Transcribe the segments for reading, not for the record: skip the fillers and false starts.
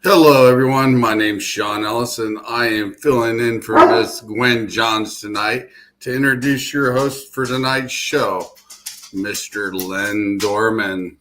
Hello, everyone. My name's Sean Ellis, and I am filling in for Miss Gwen Johns tonight to introduce your host for tonight's show, Mr. Len Dorman.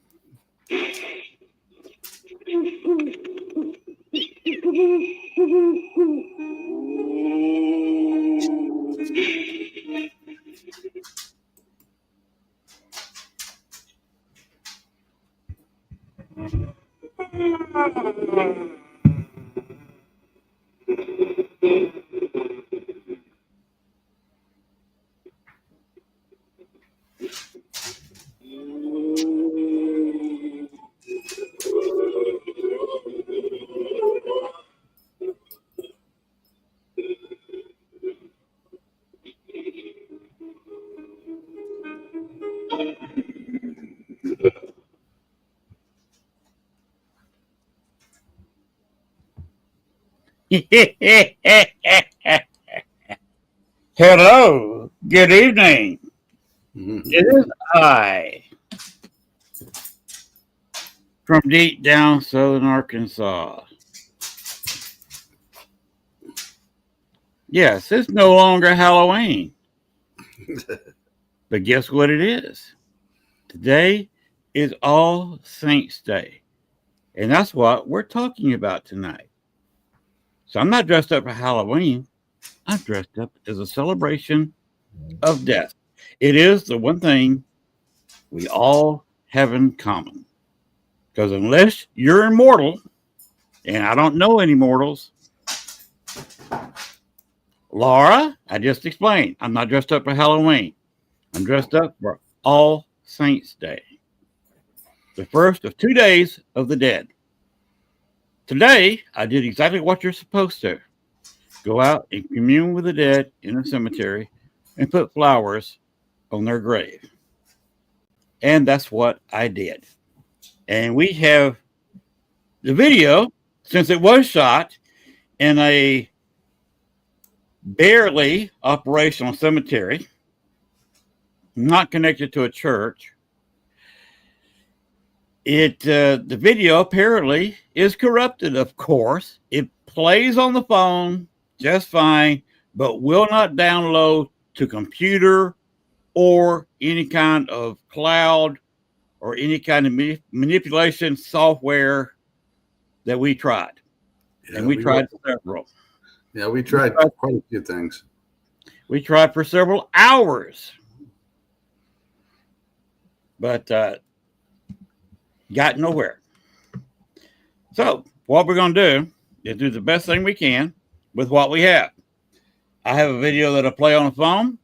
Hello, good evening. It is I from deep down southern Arkansas. Yes, it's no longer Halloween, but guess what it is? Today is All Saints Day, and that's what we're talking about tonight. So I'm not dressed up for Halloween, I'm dressed up as a celebration of death. It is the one thing we all have in common. Because unless you're immortal, and I don't know any mortals, Laura, I just explained, I'm not dressed up for Halloween. I'm dressed up for All Saints Day, the first of 2 days of the dead. Today, I did exactly what you're supposed to. Go out and commune with the dead in a cemetery and put flowers on their grave. And that's what I did. And we have the video, since it was shot in a barely operational cemetery, not connected to a church. The video apparently is corrupted, of course. It plays on the phone just fine, but will not download to computer or any kind of cloud or any kind of manipulation software that we tried. Yeah, and we tried several. Yeah, we tried quite a few things. We tried for several hours, but got nowhere. So what we're going to do is do the best thing we can with what we have. I have a video that I play on the phone.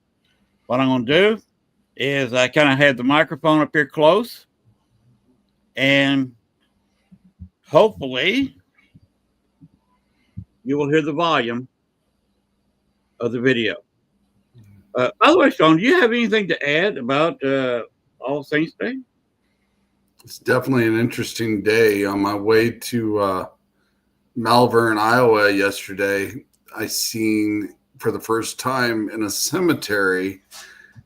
What I'm going to do is I kind of have the microphone up here close, and hopefully you will hear the volume of the video. By the way, Sean, do you have anything to add about All Saints Day? It's definitely an interesting day. On my way to Malvern, Iowa yesterday, I seen for the first time in a cemetery,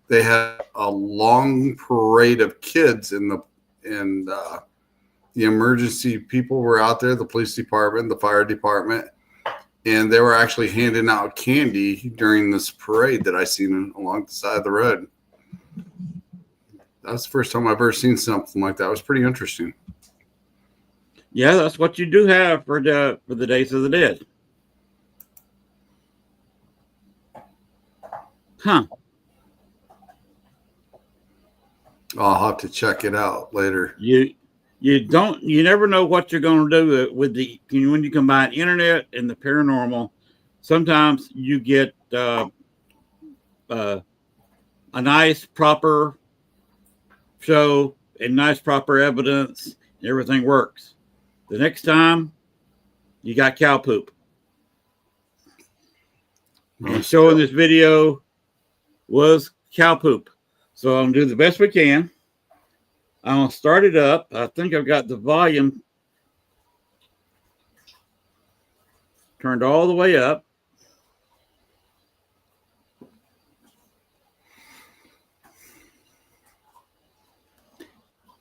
they had a long parade of kids and the emergency people were out there, the police department, the fire department, and they were actually handing out candy during this parade that I seen along the side of the road. That's the first time I've ever seen something like that. It was pretty interesting. Yeah, that's what you do have for the Days of the Dead. Huh. I'll have to check it out later. You never know what you're going to do with when you combine internet and the paranormal. Sometimes you get a nice proper show and nice proper evidence, and everything works. The next time you got cow poop. And showing this video was cow poop. So I'm going to do the best we can. I'm going to start it up. I think I've got the volume turned all the way up.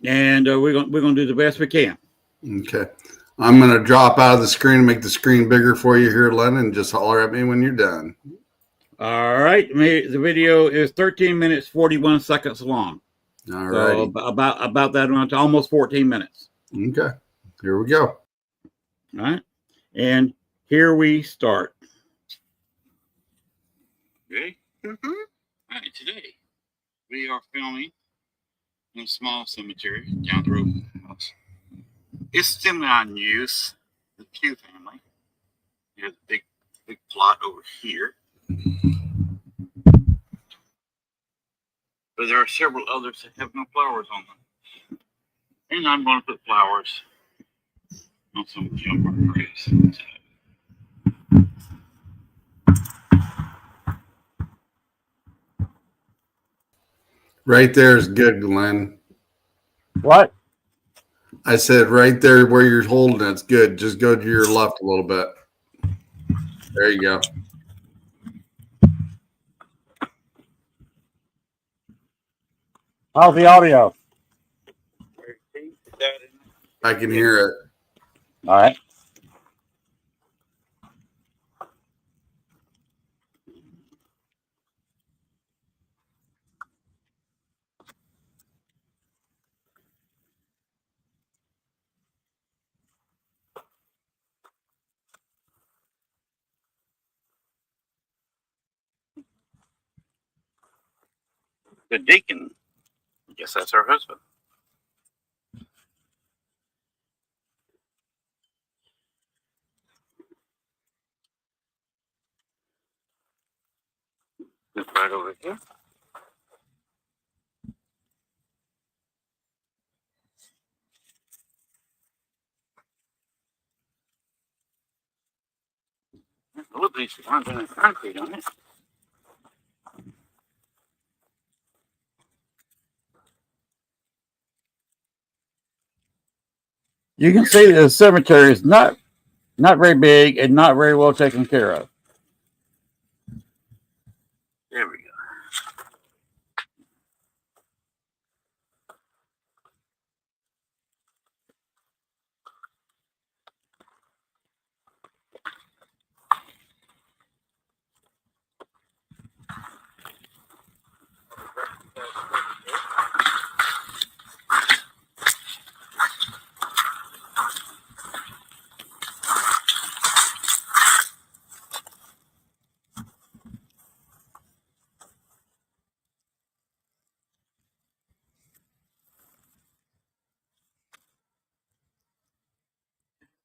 And we're going to do the best we can. Okay. I'm going to drop out of the screen and make the screen bigger for you here, Len, and just holler at me when you're done. All right. The video is 13 minutes, 41 seconds long. All right. So about that amount, almost 14 minutes. Okay. Here we go. All right. And here we start. Ready? Mm-hmm. All right. Today, we are filming in a small cemetery down the road from the house. It's still not in use. The Q family. There's a big plot over here. But there are several others that have no flowers on them. And I'm going to put flowers on some of the younger graves. Right there is good, Glenn. What? I said right there where you're holding it's good. Just go to your left a little bit. There you go. How's the audio? I can hear it. All right. The deacon. I guess that's her husband. It's right over here. Look at these lines in concrete on it. You can see the cemetery is not very big and not very well taken care of. There we go.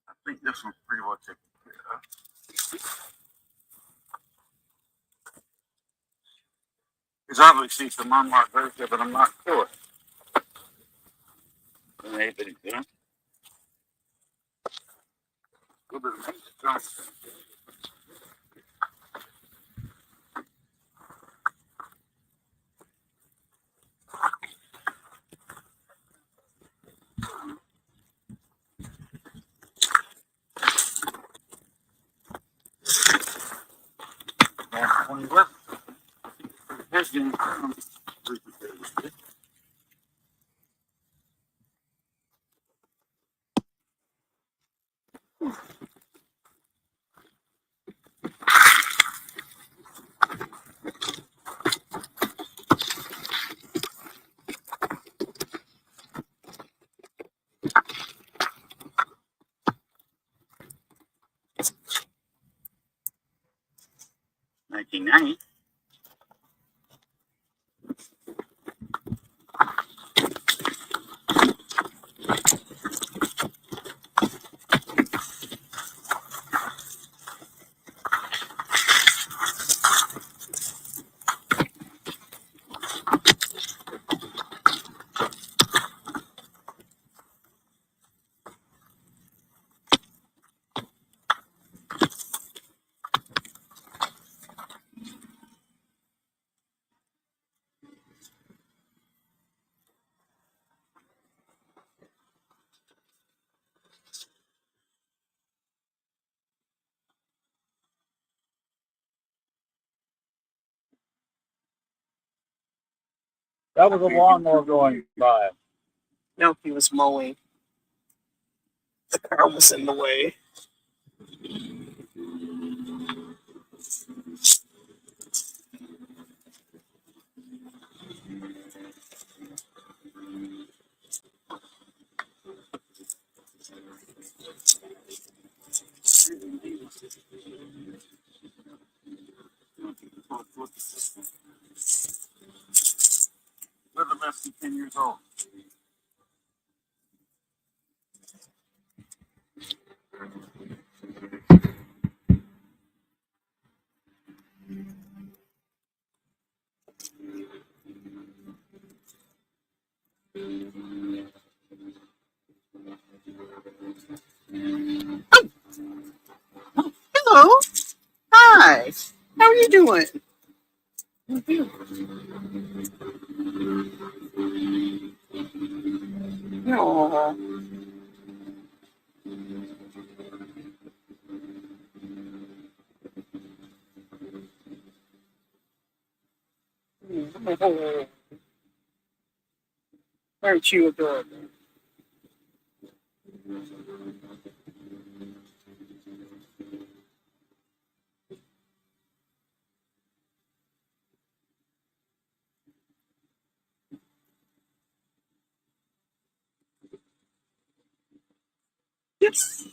I think this one's pretty well taken care of. There's obviously some unmarked graves there, but I'm not sure. Maybe it's done. A little bit of maintenance. When you look, there's getting 1990. That was a lawnmower going by. No, he was mowing. The car was in the way. They're less than 10 years old. Hello. Hi. How are you doing? No. Aren't you adorable? Yes.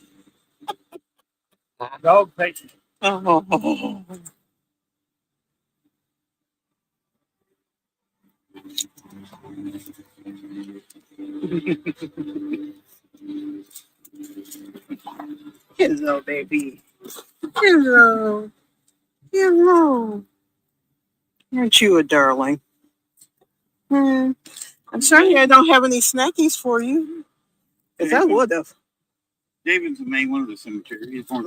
Dog patient. Oh. Hello, baby. Hello. Hello. Aren't you a darling? Hmm. I'm sorry I don't have any snackies for you. Because I would have. David's the main one of the cemetery. He's born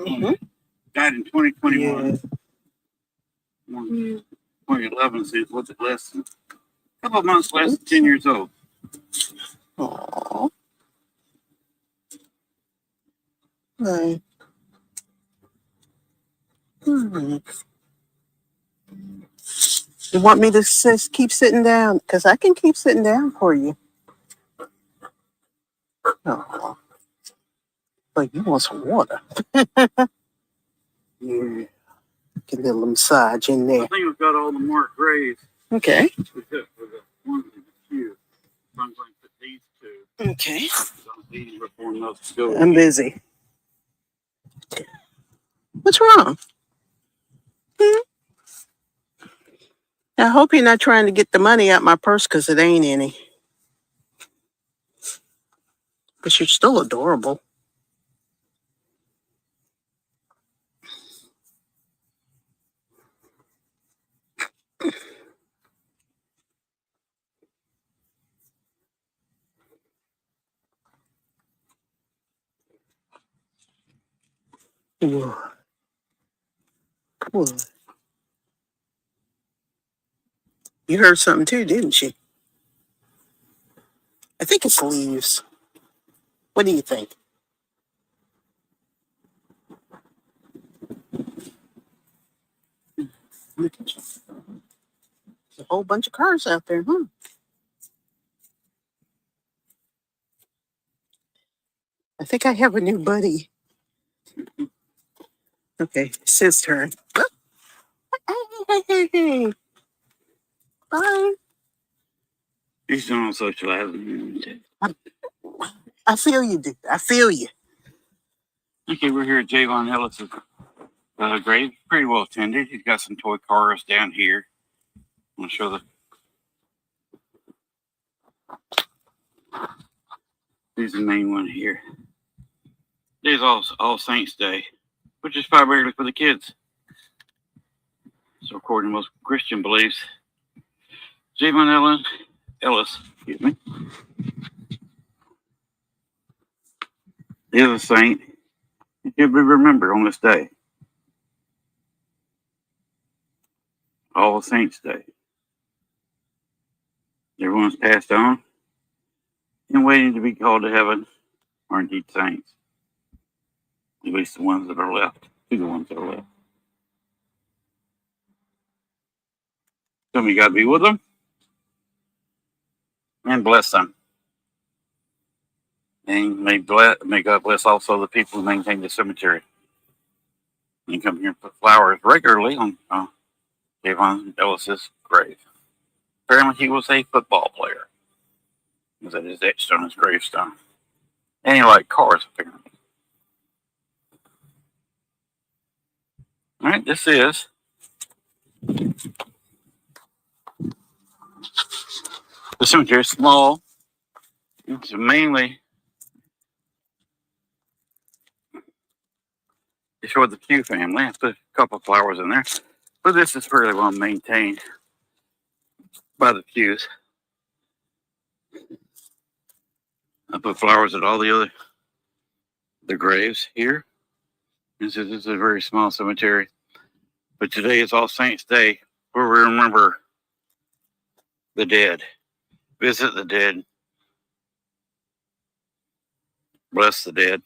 died in 2021. Yeah. 2011, so he's what's it less than a couple of months less than 10 years old. Aww. Right. You want me to keep sitting down? Because I can keep sitting down for you. Oh, but you want some water. Yeah. Get a little massage in I there. think we've got all the marked graves. Okay. Except for the ones in the queue. So I'm going to put these two. Okay. These before those go. I'm busy. What's wrong? I hope you're not trying to get the money out my purse because it ain't any. But you're still adorable. Whoa. Whoa. You heard something too, didn't you? I think it's leaves. What do you think? Look at you. There's a whole bunch of cars out there, huh? I think I have a new buddy. Okay, it's his turn. Hey. Bye. He's still on socializing. I feel you, dude. I feel you. Okay, we're here at Javon Ellis's grave. Pretty well attended. He's got some toy cars down here. I'm going to show Here's the main one here. Today's All Saints Day, which is primarily for the kids. So according to most Christian beliefs, Javon Ellis, excuse me, is a saint. He should be remembered on this day. All Saints Day. Everyone's passed on and waiting to be called to heaven are indeed saints. At least the ones that are left. To the ones that are left. Some of you got to be with them and bless them. And may God bless also the people who maintain the cemetery. You come here and put flowers regularly on Javon Ellis's grave. Apparently, he was a football player. That is etched on his gravestone. And he liked cars, apparently. All right, this is the cemetery. Is small. It's mainly for the Q family. I put a couple flowers in there, but this is fairly well maintained by the Qs. I put flowers at all the graves here. This is a very small cemetery, but today is All Saints Day, where we remember the dead, visit the dead, bless the dead.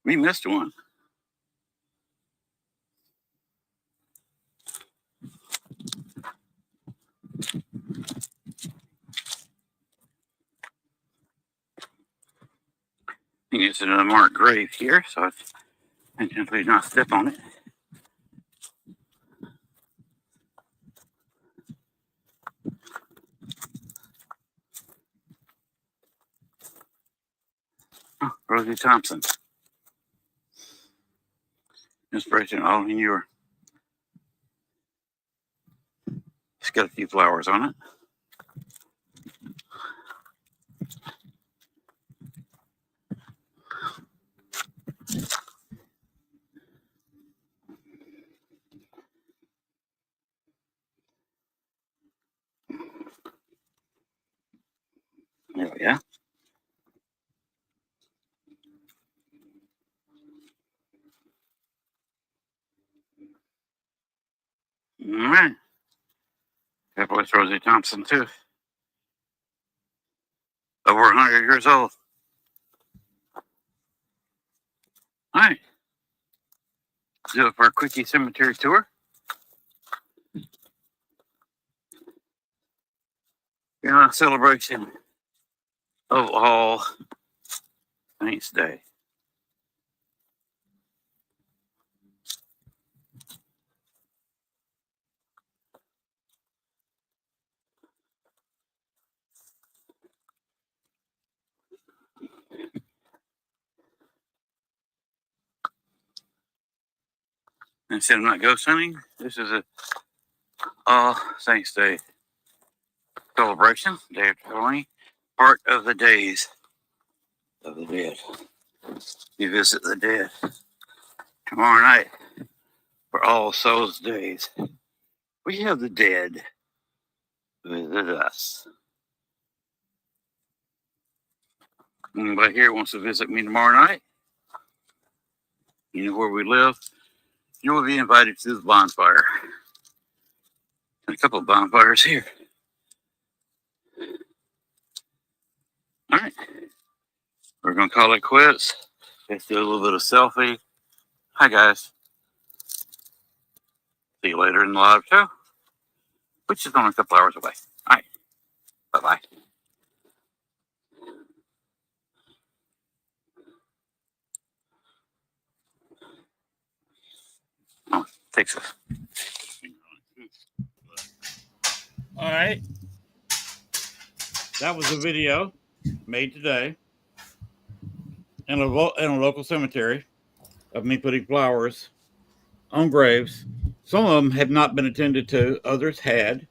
We missed one. It's an unmarked grave here, so it's intentionally not step on it. Oh, Rosie Thompson. Inspiration all in your. It's got a few flowers on it. There we go. All right. That boy's Rosie Thompson, too. Over 100 years old. All right. Do it for a quickie cemetery tour. A celebration of All Saints Day. Instead of not ghost hunting, this is a All Saints Day celebration, day of Halloween, part of the days of the dead. You visit the dead tomorrow night for All Souls Days. We have the dead visit us. Anybody here wants to visit me tomorrow night? You know where we live? You will be invited to the bonfire. And a couple of bonfires here. All right. We're going to call it quits. Let's do a little bit of selfie. Hi, guys. See you later in the live show, which is only a couple hours away. All right. Bye-bye. Oh, takes a... All right. That was a video made today in a local cemetery of me putting flowers on graves. Some of them have not been attended to. Others had.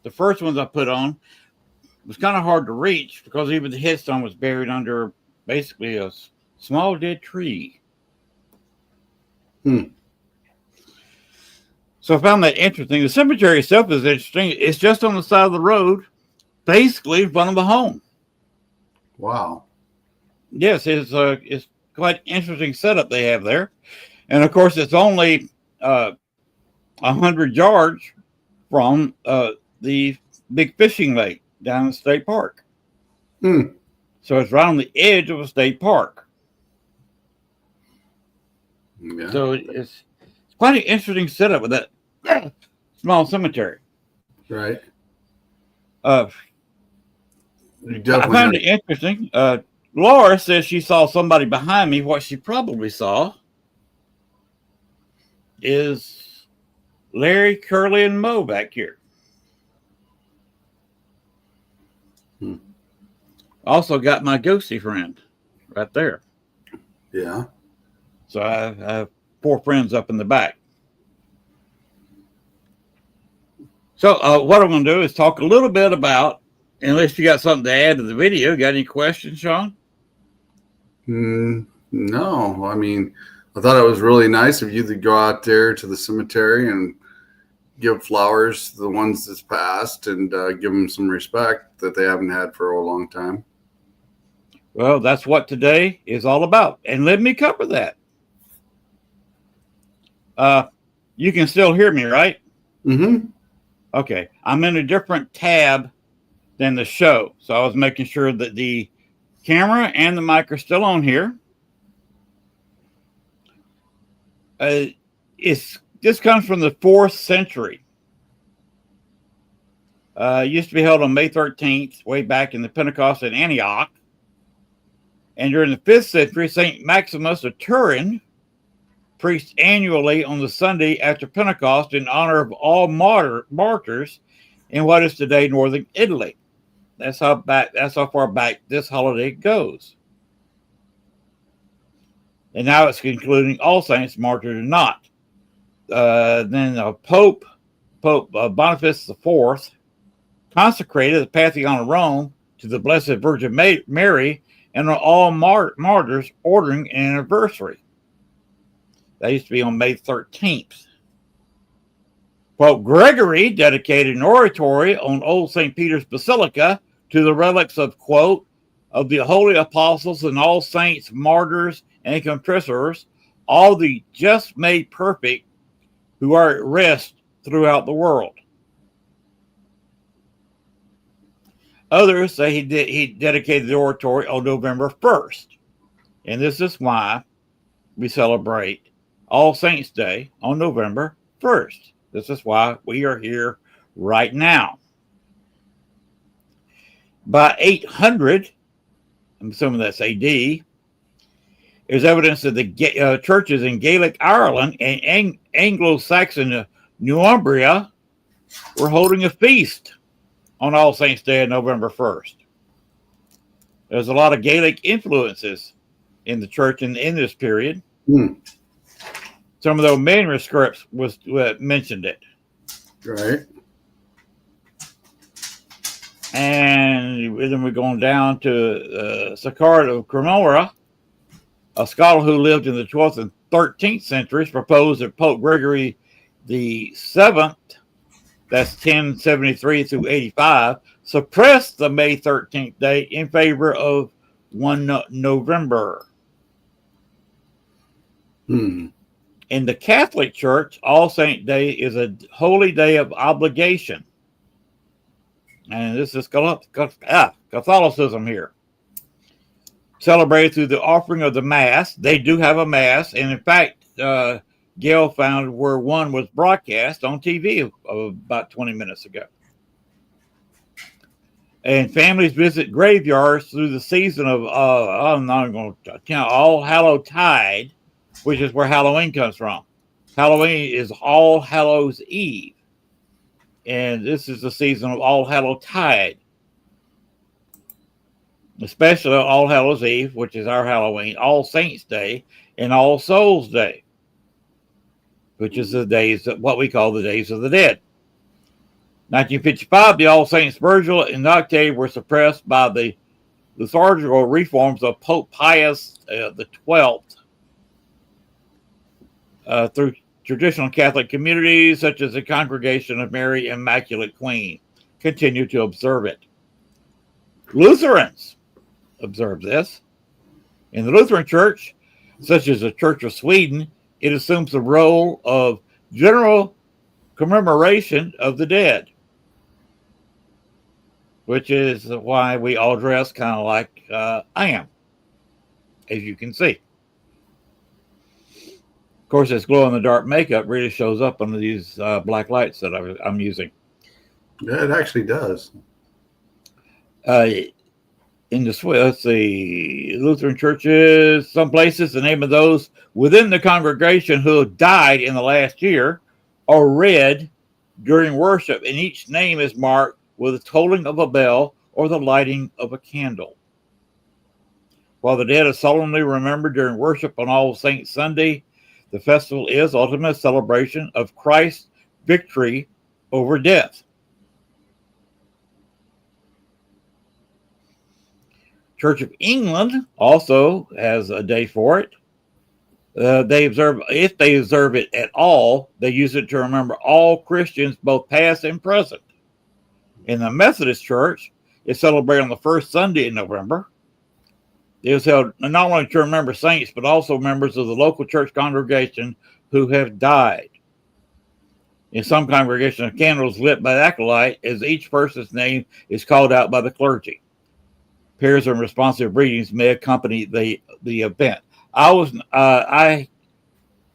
The first ones I put on was kind of hard to reach because even the headstone was buried under basically a small dead tree. So I found that interesting. The cemetery itself is interesting. It's just on the side of the road, basically in front of the home. Wow. Yes, it's quite an interesting setup they have there. And of course, it's only 100 yards from the big fishing lake down in the state park. So it's right on the edge of a state park. Yeah. So it's quite an interesting setup with that small cemetery. Right. Uh, You I definitely found have. it interesting. Laura says she saw somebody behind me. What she probably saw is Larry, Curly, and Mo back here. Hmm. Also got my ghosty friend right there. Yeah. So I have 4 friends up in the back. So what I'm going to do is talk a little bit about, unless you got something to add to the video. Got any questions, Sean? No, I mean, I thought it was really nice of you to go out there to the cemetery and give flowers to the ones that's passed and give them some respect that they haven't had for a long time. Well, that's what today is all about. And let me cover that. You can still hear me, right? Mm-hmm. Okay. I'm in a different tab than the show. So I was making sure that the camera and the mic are still on here. This comes from the 4th century. Used to be held on May 13th, way back in the Pentecost in Antioch. And during the 5th century, St. Maximus of Turin preached annually on the Sunday after Pentecost in honor of all martyrs in what is today northern Italy. That's how far back this holiday goes. And now it's including all saints martyred or not. Then Pope Boniface IV consecrated the Pantheon of Rome to the Blessed Virgin Mary and on all martyrs ordering an anniversary. That used to be on May 13th. Pope Gregory dedicated an oratory on Old St. Peter's Basilica to the relics of, quote, of the holy apostles and all saints, martyrs, and confessors, all the just made perfect who are at rest throughout the world. Others say he dedicated the oratory on November 1st. And this is why we celebrate All Saints' Day on November 1st. This is why we are here right now. By 800, I'm assuming that's AD, there's evidence that the churches in Gaelic Ireland and Anglo-Saxon Northumbria were holding a feast on All Saints' Day on November 1st. There's a lot of Gaelic influences in the church in this period. Some of those manuscripts mentioned it. Right. And then we're going down to Sacard of Cremora, a scholar who lived in the 12th and 13th centuries, proposed that Pope Gregory the 7th, that's 1073 through 85, suppressed the May 13th date in favor of 1 November. In the Catholic Church, All Saint Day is a holy day of obligation. And this is Catholicism here. Celebrated through the offering of the Mass. They do have a Mass. And in fact, Gail found where one was broadcast on TV about 20 minutes ago. And families visit graveyards through the season of, I'm not going to count, All Hallow Tide, which is where Halloween comes from. Halloween is All Hallows Eve. And this is the season of All Hallow Tide. Especially All Hallows Eve, which is our Halloween, All Saints Day, and All Souls Day, which is the days that what we call the Days of the Dead. 1955, the All Saints Virgil and Octave were suppressed by the liturgical reforms of Pope Pius the 12th through traditional Catholic communities such as the Congregation of Mary Immaculate Queen continue to observe it. Lutherans observe this. In the Lutheran Church, such as the Church of Sweden, it assumes the role of general commemoration of the dead, which is why we all dress kind of like I am, as you can see. Of course, this glow-in-the-dark makeup really shows up under these black lights that I'm using. Yeah, it actually does. In the let's see, Lutheran churches, some places, the name of those within the congregation who died in the last year are read during worship, and each name is marked with the tolling of a bell or the lighting of a candle. While the dead are solemnly remembered during worship on All Saints Sunday, the festival is ultimate celebration of Christ's victory over death. Church of England also has a day for it. They observe, if they observe it at all, they use it to remember all Christians, both past and present. In the Methodist Church, it's celebrated on the first Sunday in November. It is held not only to remember saints, but also members of the local church congregation who have died. In some congregations, a candle is lit by the acolyte as each person's name is called out by the clergy. Prayers and responsive readings may accompany the event. I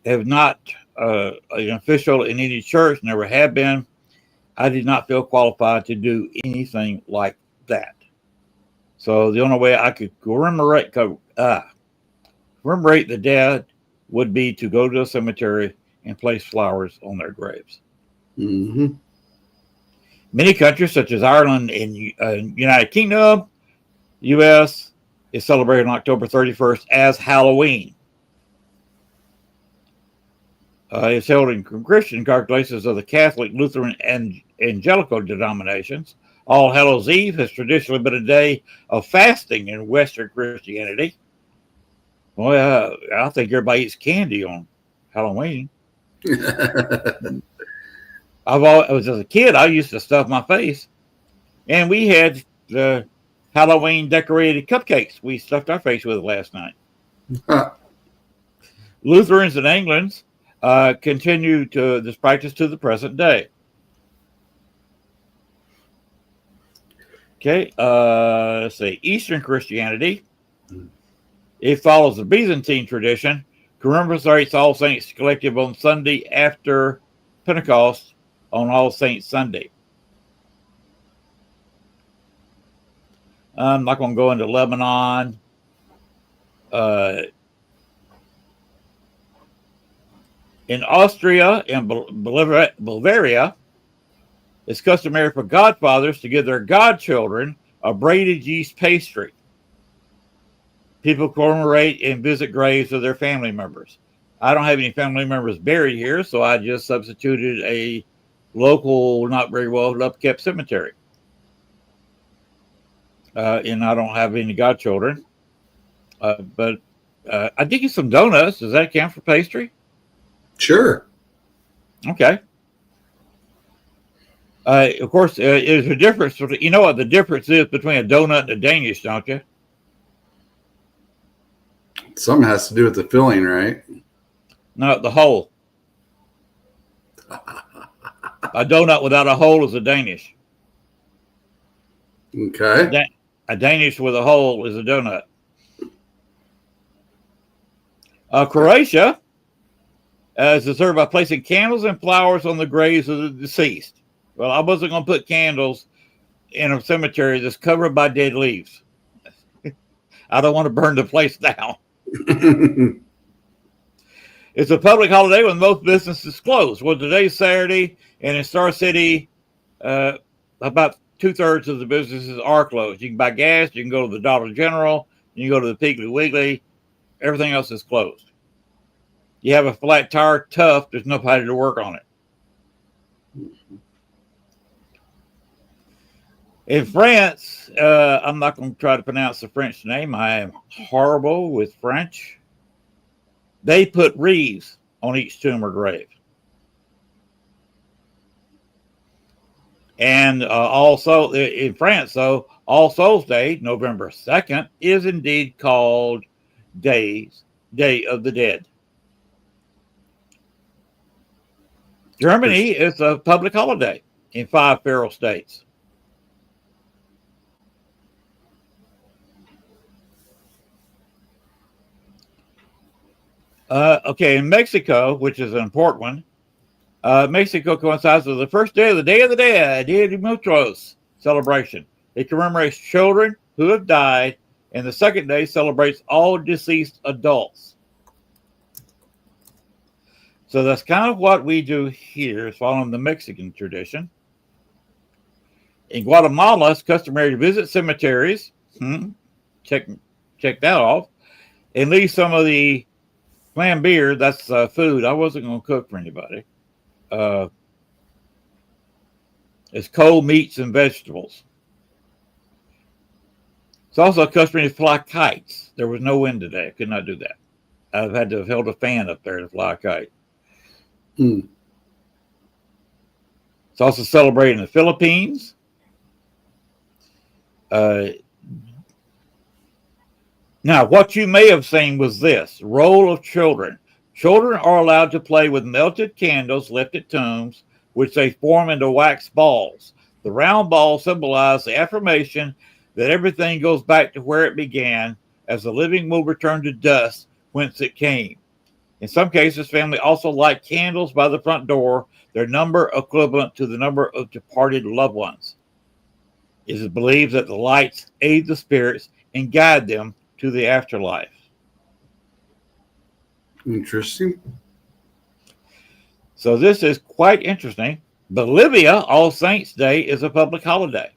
have not an official in any church, never have been. I did not feel qualified to do anything like that. So the only way I could commemorate the dead would be to go to a cemetery and place flowers on their graves. Mm-hmm. Many countries, such as Ireland and United Kingdom, U.S., is celebrated on October 31st as Halloween. It's held in Christian congregations of the Catholic, Lutheran, and Evangelical denominations. All Hallows Eve has traditionally been a day of fasting in Western Christianity. Well, I think everybody eats candy on Halloween. As a kid, I used to stuff my face, and we had the Halloween decorated cupcakes we stuffed our face with last night. Lutherans in England continue to this practice to the present day. Okay, let's see. Eastern Christianity, it follows the Byzantine tradition, commemorates All Saints collective on Sunday after Pentecost on All Saints Sunday. I'm not going to go into Lebanon. In Austria and Bavaria, it's customary for godfathers to give their godchildren a braided yeast pastry. People commemorate and visit graves of their family members. I don't have any family members buried here, so I just substituted a local, not very well upkept cemetery. And I don't have any godchildren. But I did get some donuts. Does that count for pastry? Sure. Okay. Of course, there's a difference. You know what the difference is between a donut and a Danish, don't you? Something has to do with the filling, right? No, the hole. A donut without a hole is a Danish. Okay. A Danish with a hole is a donut. Croatia is observed by placing candles and flowers on the graves of the deceased. Well, I wasn't going to put candles in a cemetery that's covered by dead leaves. I don't want to burn the place down. It's a public holiday when most businesses close. Well, today's Saturday, and in Star City, about 2/3 of the businesses are closed. You can buy gas, you can go to the Dollar General, you can go to the Piggly Wiggly. Everything else is closed. You have a flat tire, tough, there's nobody to work on it. In France, I'm not going to try to pronounce the French name. I am horrible with French. They put wreaths on each tomb or grave. And also in France, though, All Souls Day, November 2nd, is indeed called Day of the Dead. Germany is a public holiday in 5 federal states. Okay, in Mexico, which is an important one, Mexico coincides with the first day of the Day of the Dead, Dia de Muertos celebration. It commemorates children who have died, and the second day celebrates all deceased adults. So that's kind of what we do here, following the Mexican tradition. In Guatemala, it's customary to visit cemeteries. Check that off. And leave some of the clam beer, that's food. I wasn't going to cook for anybody. It's cold meats and vegetables. It's also customary to fly kites. There was no wind today. I could not do that. I've had to have held a fan up there to fly a kite. Mm. It's also celebrated in the Philippines. Now, what you may have seen was this role of children. Children are allowed to play with melted candles left at tombs, which they form into wax balls. The round balls symbolize the affirmation that everything goes back to where it began, as the living will return to dust whence it came. In some cases, family also light candles by the front door, their number equivalent to the number of departed loved ones. It is believed that the lights aid the spirits and guide them to the afterlife. Interesting. So this is quite interesting. Bolivia, All Saints Day is a public holiday.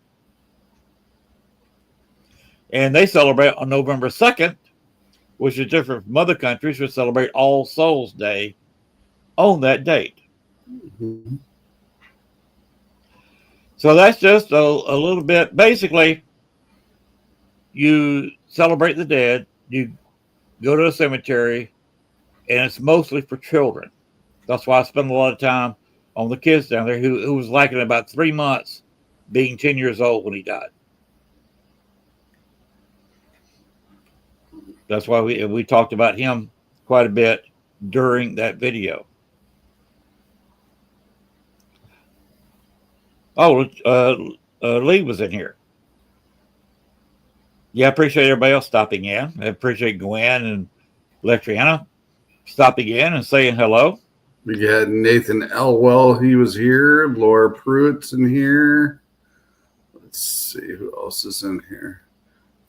And they celebrate on November 2nd, which is different from other countries which celebrate All Souls Day on that date. Mm-hmm. So that's just a little bit. Basically, you celebrate the dead, you go to a cemetery, and it's mostly for children. That's why I spend a lot of time on the kids down there who was like in about 3 months, being 10 years old when he died. That's why we talked about him quite a bit during that video. Oh, Lee was in here. Yeah, I appreciate everybody else stopping in. I appreciate Gwen and Letriana stopping in and saying hello. We had Nathan Elwell. He was here. Laura Pruitt's in here. Let's see who else is in here.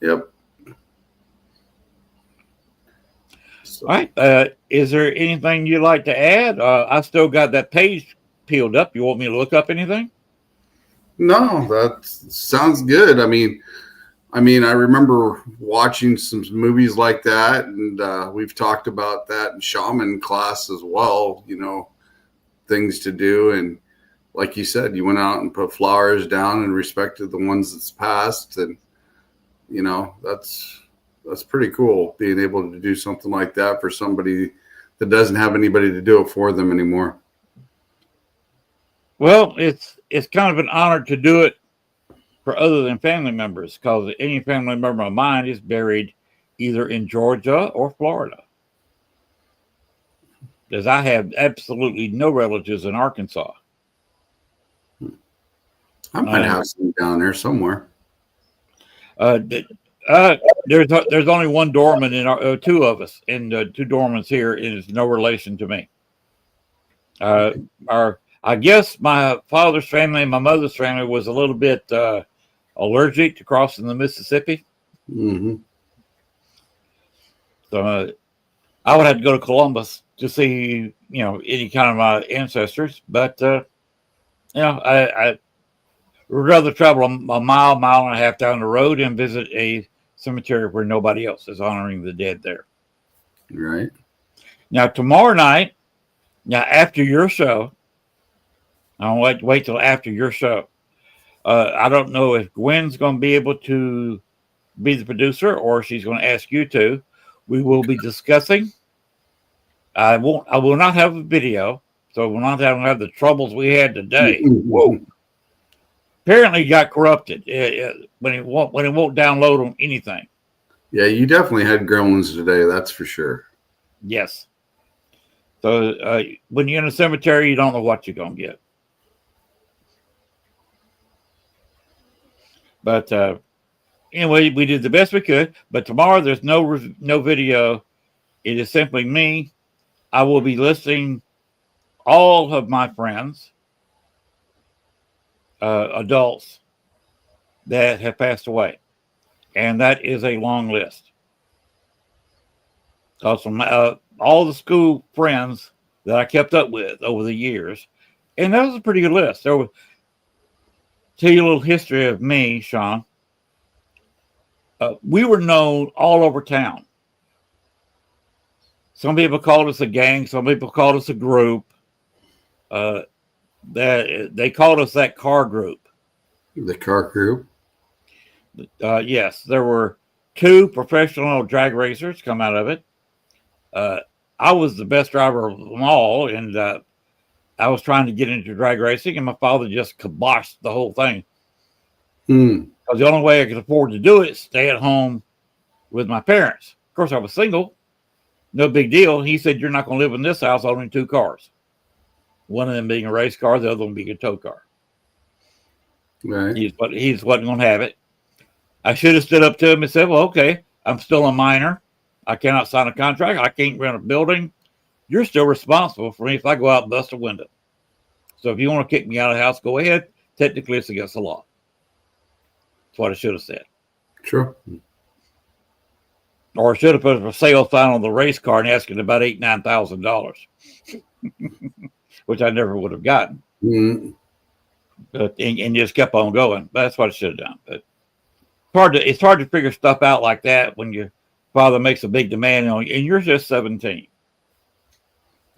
Yep. So. All right. Is there anything you'd like to add? I still got that page peeled up. You want me to look up anything? No, that sounds good. I mean, I remember watching some movies like that, and we've talked about that in shaman class as well, you know, things to do. And like you said, you went out and put flowers down and respected the ones that's passed. And, you know, that's pretty cool, being able to do something like that for somebody that doesn't have anybody to do it for them anymore. Well, it's kind of an honor to do it for other than family members, because any family member of mine is buried either in Georgia or Florida. Because I have absolutely no relatives in Arkansas. I might have some down there somewhere. There's only one doorman in our two of us, and two doormans here is no relation to me. I guess my father's family and my mother's family was a little bit allergic to crossing the Mississippi. Mm-hmm. So I would have to go to Columbus to see, you know, any kind of my ancestors. But, you know, I would rather travel a mile and a half down the road and visit a cemetery where nobody else is honoring the dead there. Right. Now, tomorrow night, after your show, I'll wait till after your show. I don't know if Gwen's going to be able to be the producer or she's going to ask you to. We will be discussing. I will not have a video, so we'll not have the troubles we had today. Whoa. Apparently, it got corrupted when it won't download on anything. Yeah, you definitely had gremlins today. That's for sure. Yes. So when you're in a cemetery, you don't know what you're going to get. But anyway, we did the best we could. But tomorrow, there's no video. It is simply me. I will be listing all of my friends, adults that have passed away. And that is a long list. So all the school friends that I kept up with over the years, and that was a pretty good list. So, tell you a little history of me, Sean. We were known all over town. Some people called us a gang. Some people called us a group. That they called us that car group. The car group. Yes, there were 2 professional drag racers come out of it. I was the best driver of them all, and I was trying to get into drag racing, and my father just kiboshed the whole thing. Because the only way I could afford to do it is stay at home with my parents. Of course, I was single. No big deal. He said, "You're not going to live in this house owning 2 cars. One of them being a race car, the other one being a tow car." Right. He wasn't going to have it. I should have stood up to him and said, "Well, okay, I'm still a minor. I cannot sign a contract. I can't rent a building. You're still responsible for me if I go out and bust a window. So if you want to kick me out of the house, go ahead. Technically, it's against the law." That's what I should have said. True. Or I should have put a for sale sign on the race car and asking about $8,000-9,000, which I never would have gotten. But and just kept on going. But that's what I should have done. But it's hard to figure stuff out like that when your father makes a big demand on you, and you're just 17.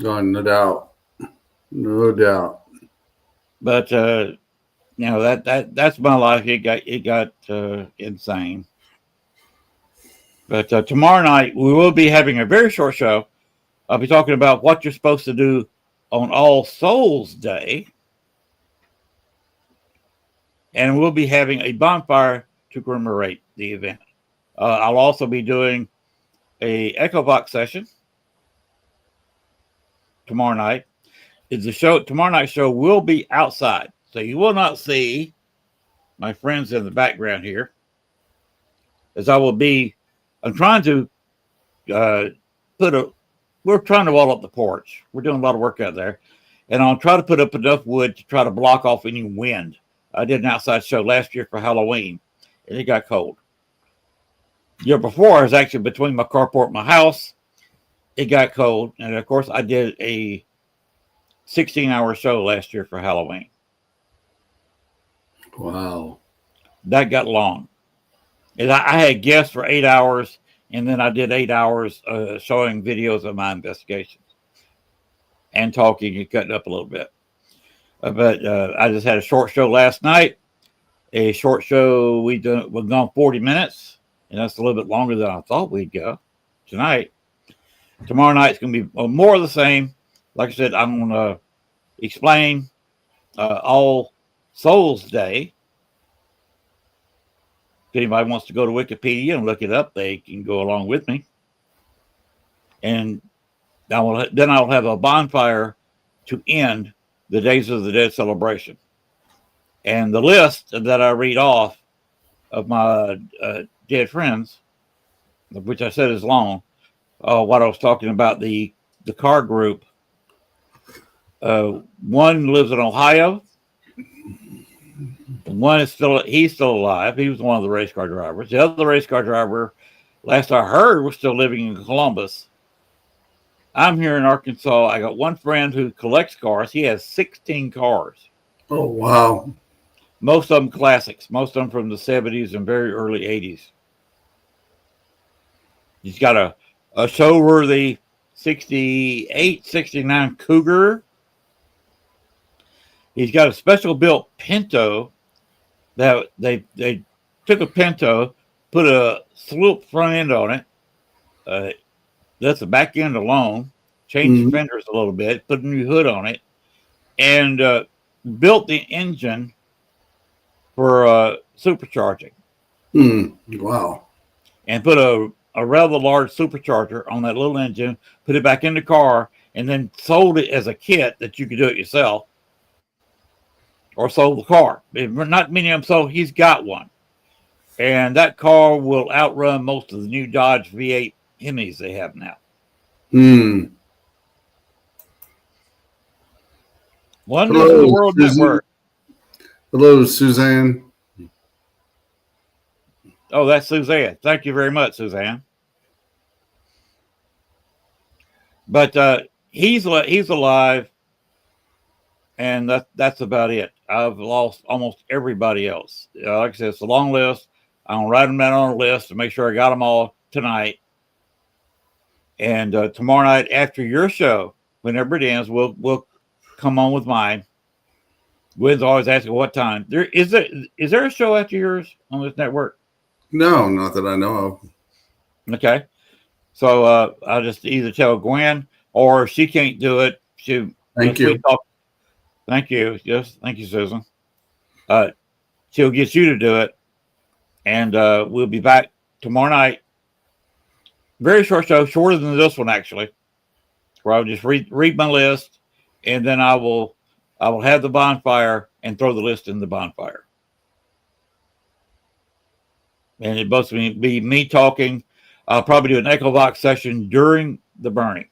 Oh, no doubt. No doubt. But that's my life. It got insane. But tomorrow night we will be having a very short show. I'll be talking about what you're supposed to do on All Souls Day, and we'll be having a bonfire to commemorate the event. I'll also be doing a EchoVox session tomorrow night. Tomorrow night's show will be outside, so you will not see my friends in the background here, as I'm trying to we're trying to wall up the porch. We're doing a lot of work out there, and I'll try to put up enough wood to try to block off any wind. I did an outside show last year for Halloween, and it got cold. The year before, I was actually between my carport and my house. It got cold, and of course, I did a 16-hour show last year for Halloween. Wow. That got long. And I had guests for 8 hours, and then I did 8 hours showing videos of my investigations and talking and cutting up a little bit. But I just had a short show last night. A short show, we've gone 40 minutes, and that's a little bit longer than I thought we'd go tonight. Tomorrow night's going to be more of the same. Like I said, I'm going to explain All Souls Day. If anybody wants to go to Wikipedia and look it up, they can go along with me. And then I'll have a bonfire to end the Days of the Dead celebration. And the list that I read off of my dead friends, which I said is long, what I was talking about, the car group. One lives in Ohio. One is he's still alive. He was one of the race car drivers. The other race car driver, last I heard, was still living in Columbus. I'm here in Arkansas. I got one friend who collects cars. He has 16 cars. Oh, wow. Most of them classics. Most of them from the 70s and very early 80s. He's got a show-worthy 68, 69 Cougar. He's got a special built Pinto that they took a Pinto, put a slope front end on it. That's the back end alone. Changed the fenders a little bit, put a new hood on it, and built the engine for supercharging. Wow. And put a rather large supercharger on that little engine, put it back in the car, and then sold it as a kit that you could do it yourself. Or sold the car. Not many of them sold. He's got one. And that car will outrun most of the new Dodge V8 Hemis they have now. Wonders of the Hello, World Susan. Network. Hello, Suzanne. Oh, that's Suzanne. Thank you very much, Suzanne. But he's alive, and that's about it. I've lost almost everybody else. Like I said, it's a long list. I'm gonna write them down on a list to make sure I got them all tonight. And tomorrow night after your show, whenever it ends, we'll come on with mine. Gwen's always asking what time. Is there a show after yours on this network? No, not that I know of. Okay. So I'll just either tell Gwen, or if she can't do it, Thank you. Thank you. Yes, thank you, Susan. She'll get you to do it, and we'll be back tomorrow night. Very short show, shorter than this one actually, where I'll just read my list, and then I will have the bonfire and throw the list in the bonfire. And it both be me talking. I'll probably do an echo box session during the burning.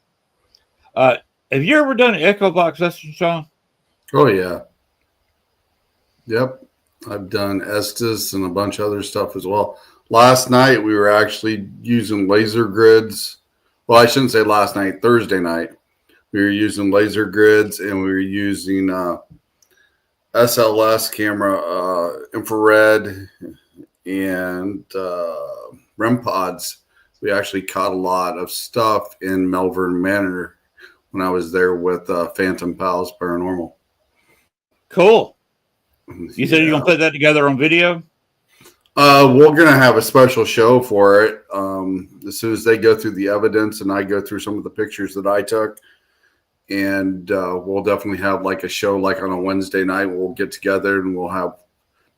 Have you ever done an echo box session, Sean? Oh, yeah. Yep. I've done Estes and a bunch of other stuff as well. Last night, we were actually using laser grids. Well, I shouldn't say last night, Thursday night. We were using laser grids, and we were using SLS camera, infrared, and REM pods. We actually caught a lot of stuff in Melbourne Manor when I was there with Phantom Pals Paranormal. Cool. You said you're going to put that together on video? We're going to have a special show for it. As soon as they go through the evidence and I go through some of the pictures that I took. And we'll definitely have like a show like on a Wednesday night. We'll get together and we'll have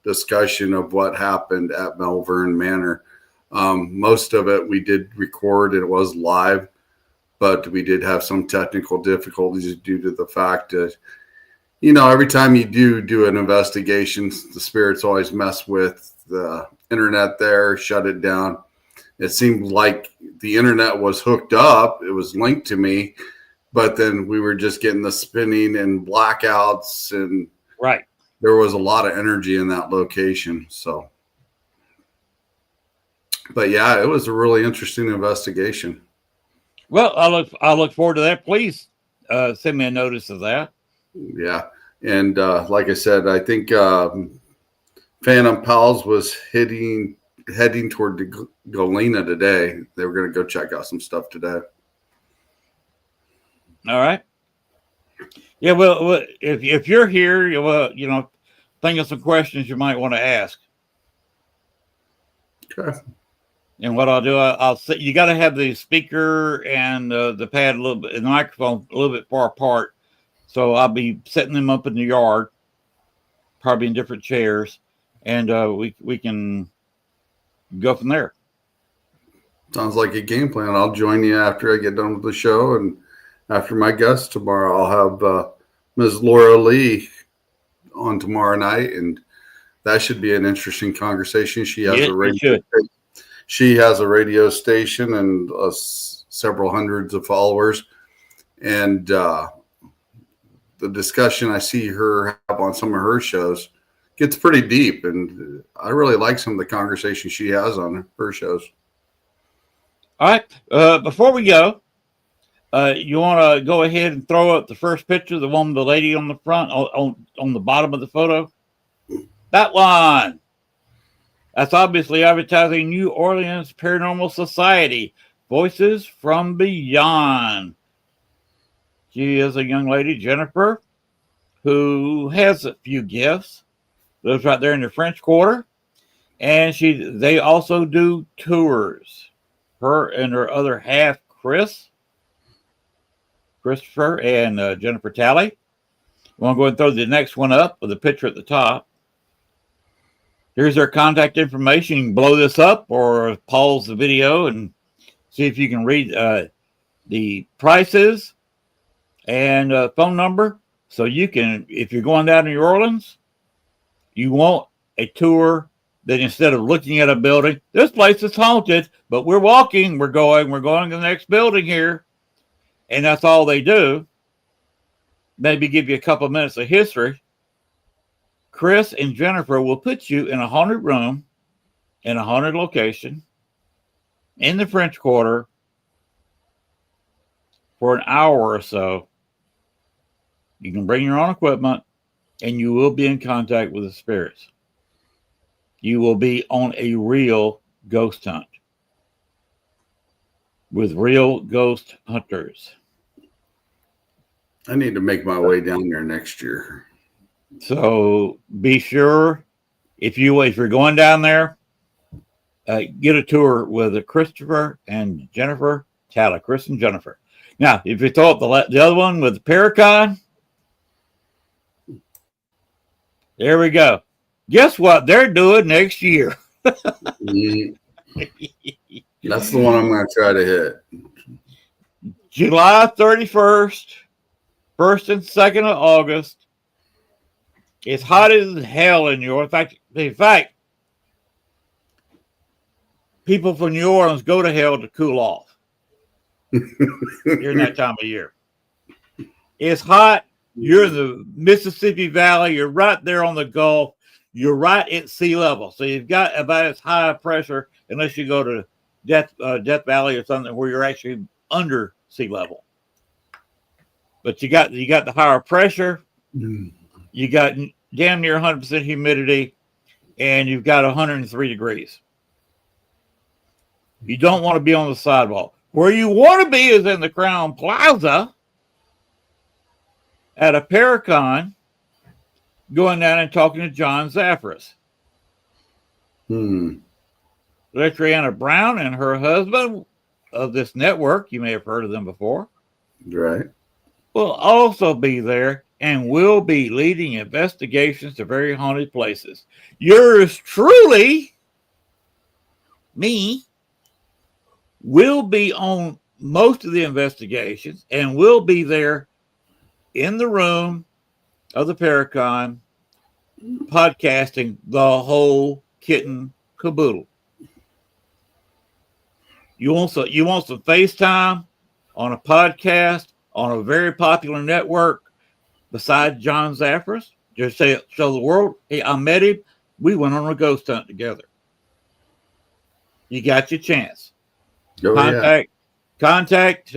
discussion of what happened at Melbourne Manor. Most of it we did record. It was live, but we did have some technical difficulties due to the fact that, you know, every time you do an investigation, the spirits always mess with the internet there, shut it down. It seemed like the internet was hooked up. It was linked to me, but then we were just getting the spinning and blackouts, and right. There was a lot of energy in that location. So, but yeah, it was a really interesting investigation. Well, I look forward to that. Please send me a notice of that. Yeah. And like I said, I think Phantom Pals was heading toward Galena today. They were going to go check out some stuff today. All right. Yeah, well, if you're here, well, you know, think of some questions you might want to ask. Okay. And what I'll do, I'll say you got to have the speaker and the pad a little bit, and the microphone a little bit far apart. So I'll be setting them up in the yard, probably in different chairs, and we can go from there. Sounds like a game plan. I'll join you after I get done with the show, and after my guest tomorrow, I'll have Ms. Laura Lee on tomorrow night, and that should be an interesting conversation. She has a radio. She has a radio station and several hundreds of followers, and the discussion I see her have on some of her shows gets pretty deep, and I really like some of the conversation she has on her shows. All right. Before we go, you want to go ahead and throw up the first picture, the one with the lady on the front, on the bottom of the photo? That one. That's obviously advertising New Orleans Paranormal Society, Voices from Beyond. She is a young lady, Jennifer, who has a few gifts. Lives right there in the French Quarter. And they also do tours. Her and her other half, Christopher and Jennifer Talley. We want to go and throw the next one up with a picture at the top. Here's their contact information. You can blow this up or pause the video and see if you can read the prices and phone number. So you can, if you're going down to New Orleans, you want a tour that instead of looking at a building, this place is haunted, but we're walking, we're going to the next building here. And that's all they do. maybe give you a couple of minutes of history. Chris and Jennifer will put you in a haunted room, in a haunted location, in the French Quarter for an hour or so. You can bring your own equipment, and you will be in contact with the spirits. You will be on a real ghost hunt with real ghost hunters. I need to make my way down there next year. So be sure if you're going down there, get a tour with Christopher and Jennifer Talla. Chris and Jennifer. Now, if you throw up the other one with the Paracon, there we go. Guess what they're doing next year? Mm. That's the one I'm going to try to hit. July 31st, 1st and 2nd of August. It's hot as hell in New York. In fact, people from New Orleans go to hell to cool off during that time of year. It's hot. You're in the Mississippi Valley. You're right there on the Gulf. You're right at sea level. So you've got about as high pressure, unless you go to Death Valley or something where you're actually under sea level. But you got the higher pressure. You got damn near 100% humidity, and you've got 103 degrees. You don't want to be on the sidewalk. Where you want to be is in the Crown Plaza at a Paracon, going down and talking to John Zaffras. Letriana Brown and her husband of this network, you may have heard of them before, Right. will also be there and will be leading investigations to very haunted places. Yours truly, me, will be on most of the investigations and will be there in the room of the Paracon podcasting the whole kitten caboodle. You want some FaceTime on a podcast on a very popular network besides John Zaffras? Just show the world, hey, I met him. We went on a ghost hunt together. You got your chance. Contact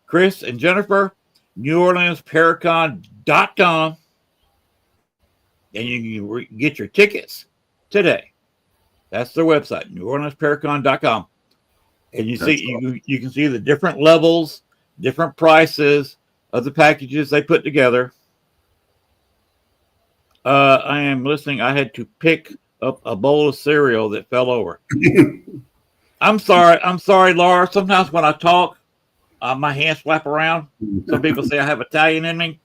Chris and Jennifer, NewOrleansParacon.com, and you can get your tickets today. That's their website, NewOrleansParacon.com. And you can see the different levels, different prices of the packages they put together. I am listening. I had to pick up a bowl of cereal that fell over. I'm sorry, Laura. Sometimes when I talk, my hands flap around. Some people say I have Italian in me.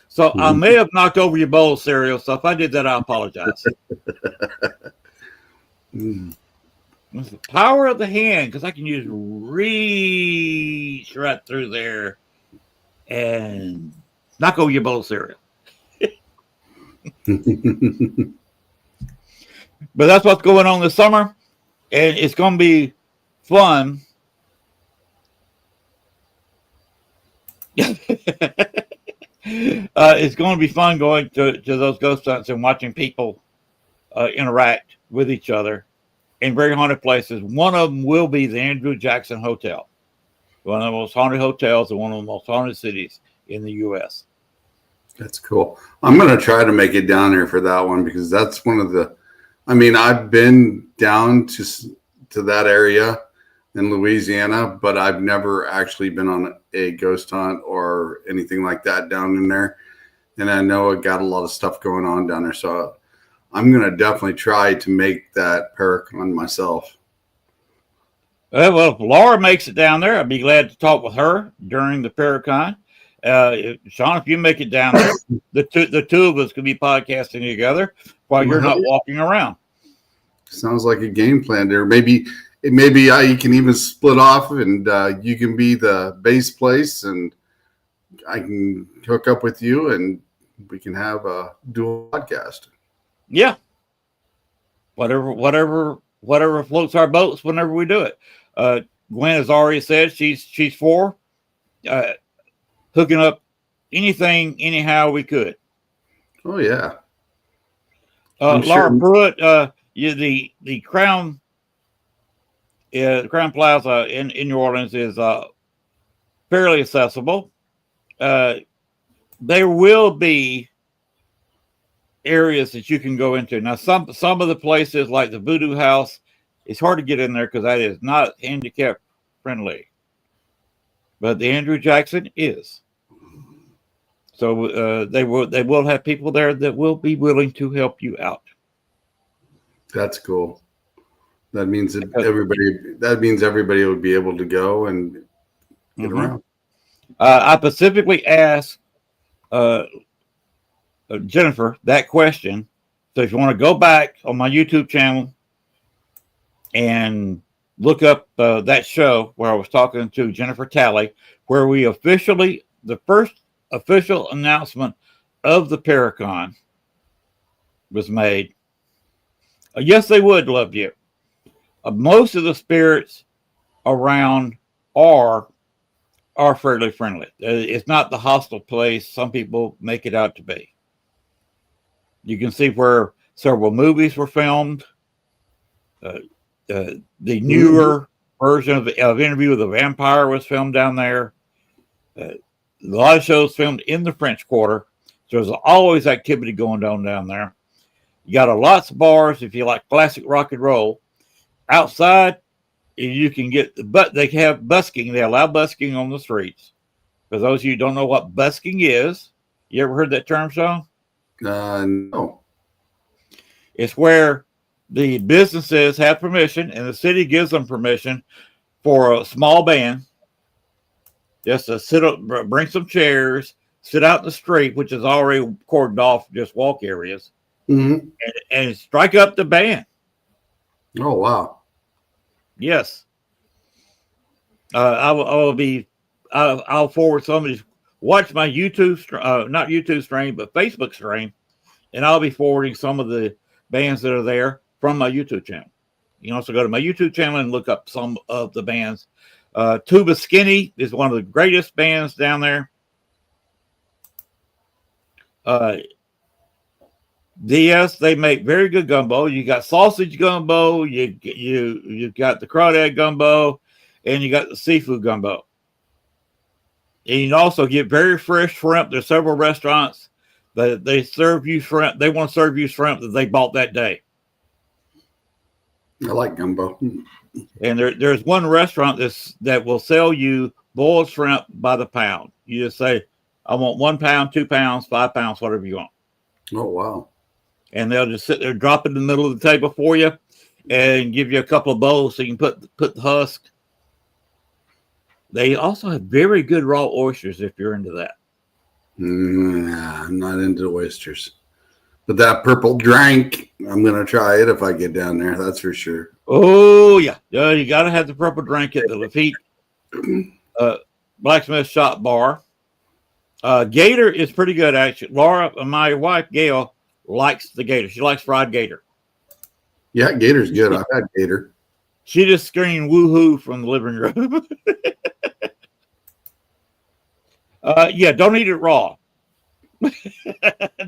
So I may have knocked over your bowl of cereal. So if I did that, I apologize. It's the power of the hand, because I can just reach right through there and knock over your bowl of cereal. But that's what's going on this summer, and it's going to be fun. It's going to be fun going to those ghost hunts and watching people interact with each other in very haunted places. One of them will be the Andrew Jackson Hotel, one of the most haunted hotels and one of the most haunted cities in the U.S. That's cool. I'm going to try to make it down there for that one, because that's one of the, I mean, I've been down to that area in Louisiana, but I've never actually been on a ghost hunt or anything like that down in there. And I know it got a lot of stuff going on down there. So I'm going to definitely try to make that Paracon myself. Well, if Laura makes it down there, I'd be glad to talk with her during the Paracon. Sean, if you make it down there, the two of us could be podcasting together while you're not walking around. Sounds like a game plan there. Maybe you can even split off, and you can be the base place, and I can hook up with you, and we can have a dual podcast. Yeah. Whatever floats our boats whenever we do it. Gwen has already said she's for hooking up anything, anyhow we could. Oh yeah. I'm Laura sure. Pruitt, the Crown Plaza in New Orleans is fairly accessible. There will be areas that you can go into. Now, some of the places like the Voodoo House, it's hard to get in there because that is not handicap friendly. But the Andrew Jackson is. So they will have people there that will be willing to help you out. That's cool. That means that everybody would be able to go and get around. I specifically asked Jennifer that question. So if you want to go back on my YouTube channel and look up that show where I was talking to Jennifer Talley, where we the first official announcement of the Paracon was made. Yes, they would love you. Most of the spirits around are fairly friendly. It's not the hostile place some people make it out to be. You can see where several movies were filmed. The newer version of Interview with the Vampire was filmed down there. A lot of shows filmed in the French Quarter. So there's always activity going on down there. You got lots of bars if you like classic rock and roll. Outside, you can get they have busking. They allow busking on the streets. For those of you who don't know what busking is, you ever heard that term, Sean? No. It's where the businesses have permission and the city gives them permission for a small band just to sit up, bring some chairs, sit out in the street, which is already cordoned off, just walk areas, and strike up the band. Oh, wow. Yes. I'll forward somebody, watch my YouTube, not YouTube stream, but Facebook stream, and I'll be forwarding some of the bands that are there from my YouTube channel. You can also go to my YouTube channel and look up some of the bands. Tuba Skinny is one of the greatest bands down there. DS, they make very good gumbo. You got sausage gumbo, you got the crawdad gumbo, and you got the seafood gumbo. And you can also get very fresh shrimp. There's several restaurants that they serve you shrimp. They want to serve you shrimp that they bought that day. I like gumbo. And there's one restaurant that will sell you boiled shrimp by the pound. You just say, I want 1 pound, 2 pounds, 5 pounds, whatever you want. Oh, wow. And they'll just sit there, drop it in the middle of the table for you, and give you a couple of bowls so you can put the husk. They also have very good raw oysters if you're into that. Nah, I'm not into oysters. But that purple drink, I'm going to try it if I get down there. That's for sure. Oh, yeah. You got to have the purple drink at the Lafitte Blacksmith Shop Bar. Gator is pretty good, actually. Laura, my wife, Gail, likes the gator. She likes fried gator. Yeah, gator's good. I've had gator. She just screamed woohoo from the living room. Yeah, don't eat it raw.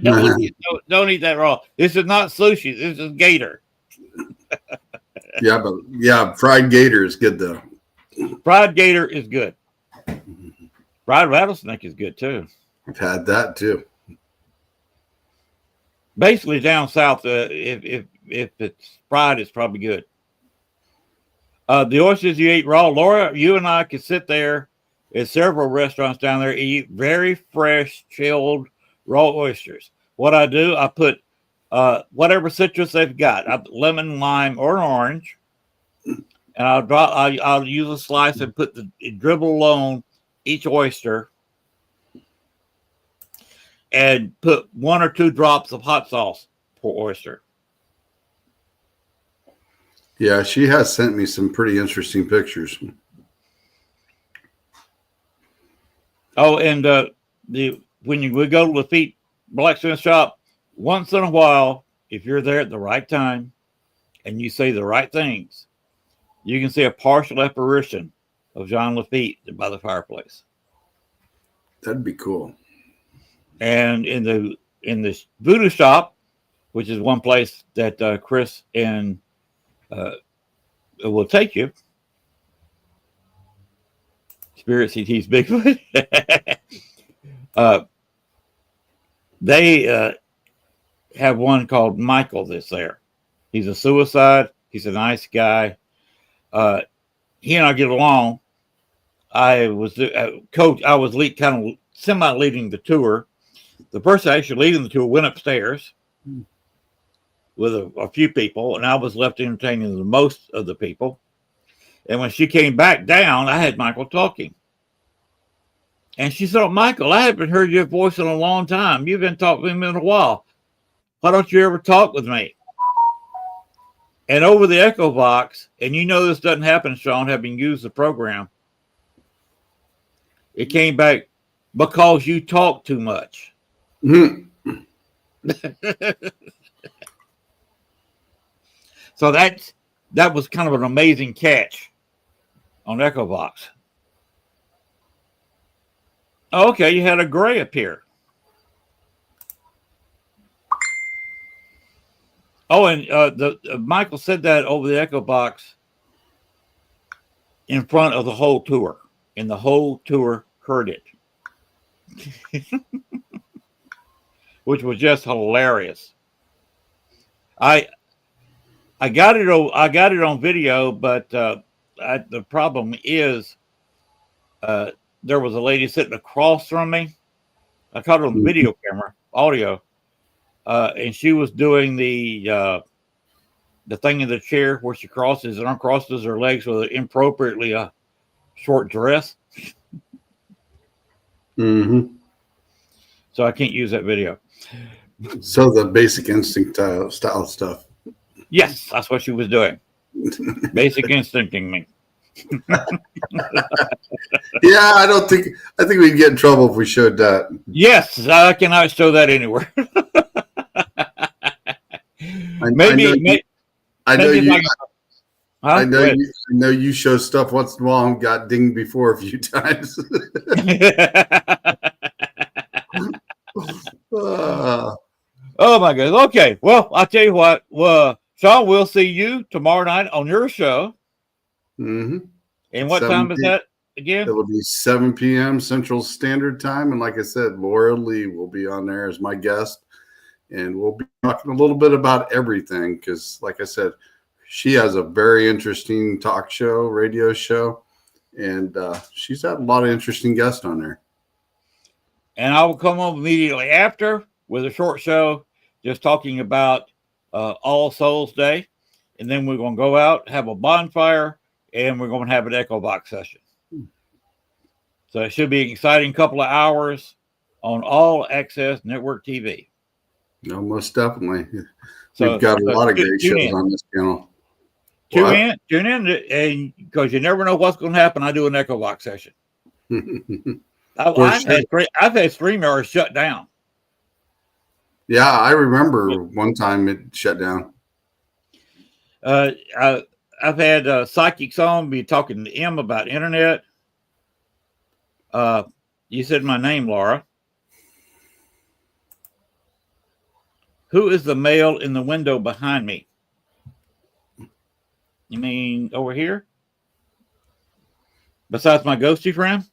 Don't eat that raw. This is not sushi. This is gator. Yeah, fried gator is good though. Fried gator is good. Fried rattlesnake is good too. I've had that too. Basically, down south, if it's fried, it's probably good. The oysters you eat raw, Laura, you and I could sit there at several restaurants down there, eat very fresh, chilled raw oysters. What I do, I put whatever citrus they've got, lemon, lime, or an orange, and I'll use a slice and dribble on each oyster, and put 1 or 2 drops of hot sauce per oyster. Yeah, she has sent me some pretty interesting pictures. Oh, and when we go to Lafitte Blacksmith Shop, once in a while, if you're there at the right time and you say the right things, you can see a partial apparition of John Lafitte by the fireplace. That'd be cool. And in the voodoo shop, which is one place that Chris and will take you, Spirit CT's Bigfoot. They have one called Michael that's there. He's a suicide. He's a nice guy. He and I get along. I was coach. I was kind of semi leading the tour. The person actually leading the tour went upstairs with a few people, and I was left entertaining the most of the people. And when she came back down, I had Michael talking. And she said, "Oh, Michael, I haven't heard your voice in a long time. You've been talking to me in a while. Why don't you ever talk with me?" And over the echo box, and you know this doesn't happen, Sean, having used the program, it came back, "Because you talk too much." So that was kind of an amazing catch on echo box. Oh, okay, you had a gray appear. Oh, and Michael said that over the echo box in front of the whole tour, and the whole tour heard it, which was just hilarious. I got it on video, but the problem is there was a lady sitting across from me. I caught it on the video camera, audio. And she was doing the thing in the chair where she crosses and uncrosses her legs with an inappropriately short dress. Mm-hmm. So I can't use that video. So the Basic Instinct style stuff. Yes, that's what she was doing. Basic instincting me. Yeah, I think we'd get in trouble if we showed that. Yes, I cannot show that anywhere. I know you show stuff once in a while and got dinged before a few times. Oh my goodness. Okay. Well, I'll tell you what. Sean, we'll see you tomorrow night on your show. Mm-hmm. And what time is that again? It will be 7 p.m. Central Standard Time. And like I said, Laura Lee will be on there as my guest. And we'll be talking a little bit about everything because, like I said, she has a very interesting talk show, radio show. And she's had a lot of interesting guests on there. And I will come on immediately after with a short show just talking about All Souls Day. And then we're going to go out, have a bonfire, and we're going to have an echo box session. So it should be an exciting couple of hours on All Access Network TV. No, most definitely. So, we've got a lot of great shows on this channel. Tune in, and because you never know what's going to happen. I do an echo box session. I've had StreamYard shut down. Yeah, I remember one time it shut down. I've had psychics on be talking to M about internet. You said my name, Laura. Who is the male in the window behind me? You mean over here? Besides my ghosty friend?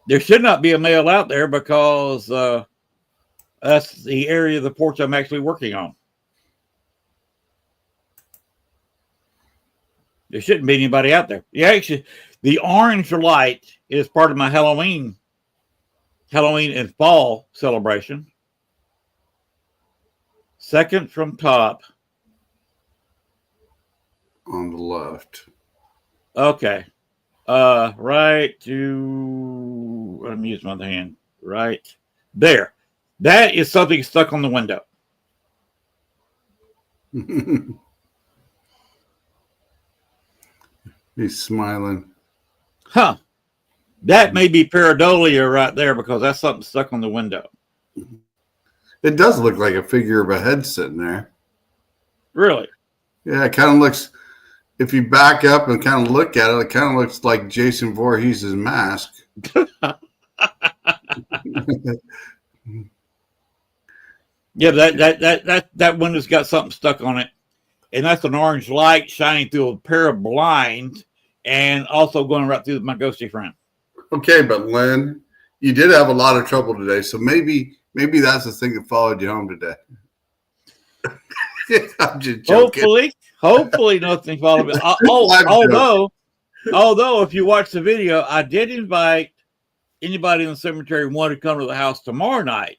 There should not be a male out there because that's the area of the porch I'm actually working on. There shouldn't be anybody out there. Yeah, actually, the orange light is part of my Halloween and fall celebration. Second from top. On the left. Okay. Right to, let me use my other hand. Right there. That is something stuck on the window. He's smiling. Huh. That may be pareidolia right there because that's something stuck on the window. It does look like a figure of a head sitting there. Really? Yeah, it kind of looks, if you back up and kind of look at it, it kind of looks like Jason Voorhees' mask. Yeah, that window's got something stuck on it, and that's an orange light shining through a pair of blinds, and also going right through my ghosty friend. Okay, but Lynn, you did have a lot of trouble today, so maybe that's the thing that followed you home today. I'm just joking. Hopefully nothing followed me. Although if you watch the video, I did invite anybody in the cemetery who wanted to come to the house tomorrow night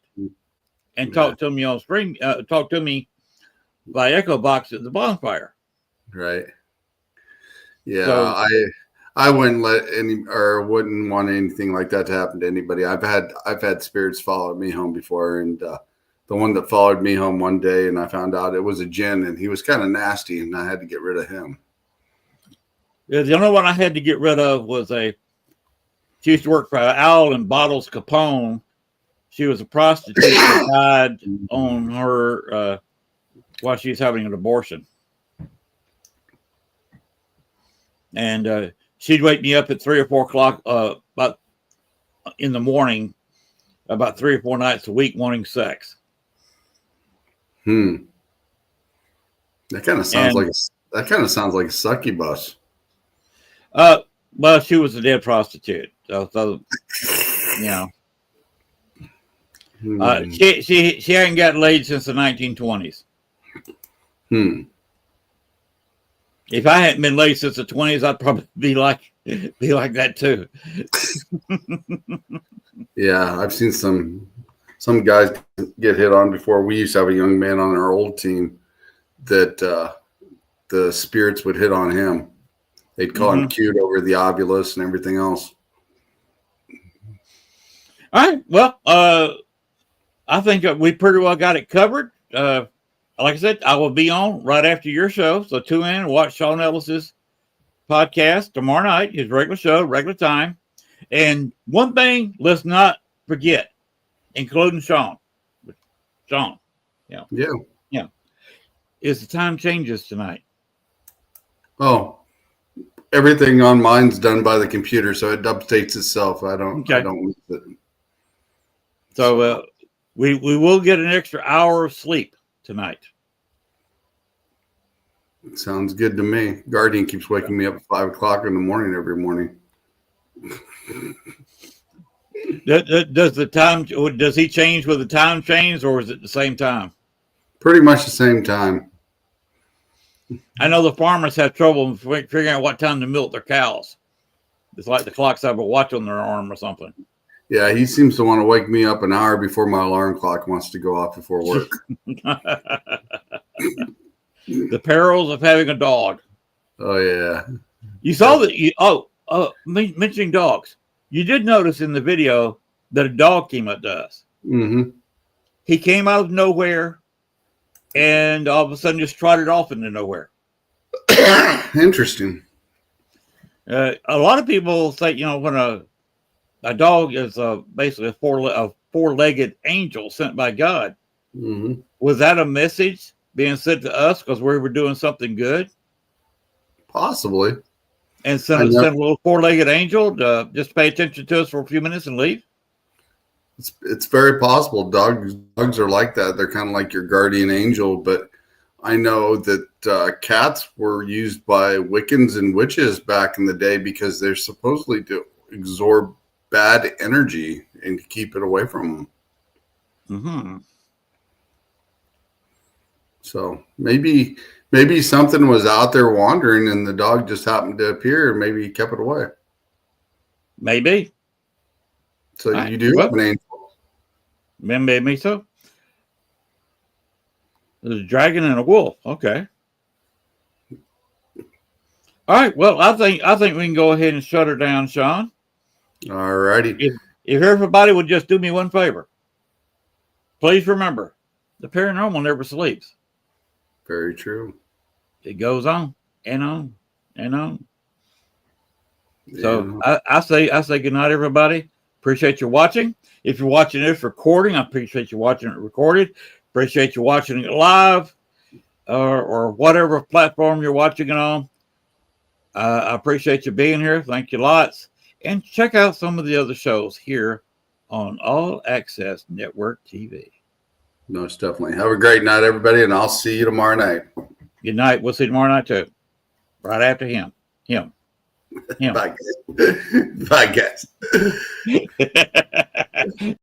and talk to me on stream, talk to me by echo box at the bonfire. Right. Yeah, so, I wouldn't wouldn't want anything like that to happen to anybody. I've had spirits follow me home before, and the one that followed me home one day, and I found out it was a djinn, and he was kind of nasty, and I had to get rid of him. Yeah, the only one I had to get rid of was she used to work for Owl and Bottles Capone. She was a prostitute that died on her while she was having an abortion. And she'd wake me up at 3 or 4 o'clock about in the morning, about 3 or 4 nights a week, wanting sex. That kind of sounds like a succubus. Well, she was a dead prostitute, so you know. She hadn't gotten laid since the 1920s. If I hadn't been laid since the 20s, I'd probably be like that too. Yeah, I've seen some guys get hit on before. We used to have a young man on our old team that the spirits would hit on him. They'd call him cute over the ovulus and everything else. All right. Well, I think we pretty well got it covered. Like I said, I will be on right after your show. So tune in and watch Sean Ellis's podcast tomorrow night, his regular show, regular time. And one thing, let's not forget, including Sean. Sean, yeah, is the time changes tonight. Oh, everything on mine's done by the computer, so it updates itself. I don't miss it. So we will get an extra hour of sleep tonight. Sounds good to me. Guardian keeps waking me up at 5 o'clock in the morning every morning. Does he change with the time change, or is it the same time? Pretty much the same time. I know the farmers have trouble figuring out what time to milk their cows. It's like the clocks have a watch on their arm or something. Yeah, he seems to want to wake me up an hour before my alarm clock wants to go off before work. The perils of having a dog. Oh, yeah. You saw that. Mentioning dogs. You did notice in the video that a dog came up to us. Mm-hmm. He came out of nowhere and all of a sudden just trotted off into nowhere. Interesting. A lot of people say, when a dog is basically a four-legged angel sent by God. Mm-hmm. Was that a message being sent to us because we were doing something good? Possibly. And send a little four-legged angel to just pay attention to us for a few minutes and leave? It's very possible. Dogs are like that. They're kind of like your guardian angel. But I know that cats were used by Wiccans and witches back in the day because they're supposedly to absorb bad energy and keep it away from them. Mm-hmm. So maybe something was out there wandering and the dog just happened to appear and maybe he kept it away. Maybe. So you do have an angel. Maybe so. There's a dragon and a wolf. Okay. All right. Well, I think we can go ahead and shut her down, Sean. All righty. If everybody would just do me one favor, please remember, the paranormal never sleeps. Very true. It goes on and on and on. Yeah. So I say good night, everybody. Appreciate you watching. If you're watching this recording, I appreciate you watching it recorded. Appreciate you watching it live or whatever platform you're watching it on. I appreciate you being here. Thank you lots. And check out some of the other shows here on All Access Network TV. Most definitely. Have a great night, everybody, and I'll see you tomorrow night. Good night. We'll see you tomorrow night too. Right after him. Bye, guys. Bye, guys.